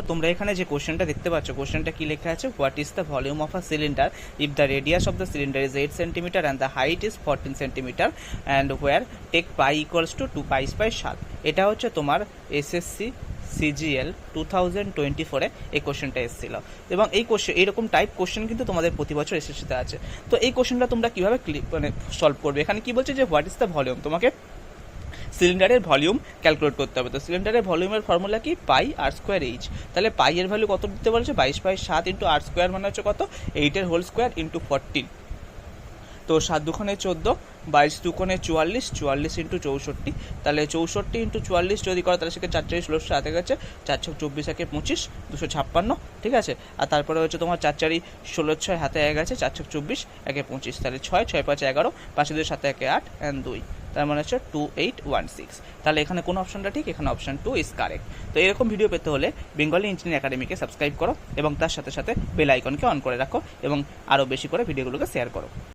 তোমরা এখানে যে কোশ্চেনটা দেখতে পাচ্ছ, কোশ্চেনটা কি লেখা আছে, what is the volume of a cylinder if the radius of the cylinder is 8 centimetre and the height is 14 centimetre and where take pi equals to 2 pi by 7। এটা হচ্ছে তোমার এসএসসি সিজিএল 2024-এ এই কোশ্চেনটা এসেছিল, এবং এই কোশ্চেন এইরকম type question কিন্তু তোমাদের প্রতি বছর এসএসসিতে আছে। তো এই কোশ্চেনটা তোমরা কীভাবে সলভ করবে, এখানে কি বলছে যে হোয়াট ইজ দ্য ভলিউম, তোমাকে সিলিন্ডারের ভলিউম ক্যালকুলেট করতে হবে। তো সিলিন্ডারের ভলিউমের ফর্মুলা কি, পাই আর স্কোয়ার এইচ। তাহলে পাই এর ভ্যালু কত দিতে বলেছে, 22/7 ইন্টু আর স্কোয়ার মানে হচ্ছে কত, 8-এর হোল স্কোয়ার ইন্টু 14। তো 7 দুগুণে 14, 22 দুগুণে 44, 44 ইন্টু 64। তাহলে 64 ইন্টু 44 যদি করো তাহলে সেখানে 4 4 16 হাতে গেছে, 4 6 24 একে 25, 256, ঠিক আছে। আর তারপরে হচ্ছে তোমার 4 4 16 6 হাতে গেছে, 4 6 24 একে 25, তাহলে 6 6 5 11, 5 2 7 একে 8 অ্যান্ড 2, তার মানে হচ্ছে 2816। তাহলে এখানে কোন অপশনটা ঠিক, এখানে অপশন 2 ইজ কারেক্ট। তো এরকম ভিডিও পেতে হলে বেঙ্গলি ইঞ্জিনিয়ারিং একাডেমিকে সাবস্ক্রাইব করো এবং তার সাথে সাথে বেল আইকনকে অন করে রাখো এবং আরও বেশি করে ভিডিওগুলোকে শেয়ার করো।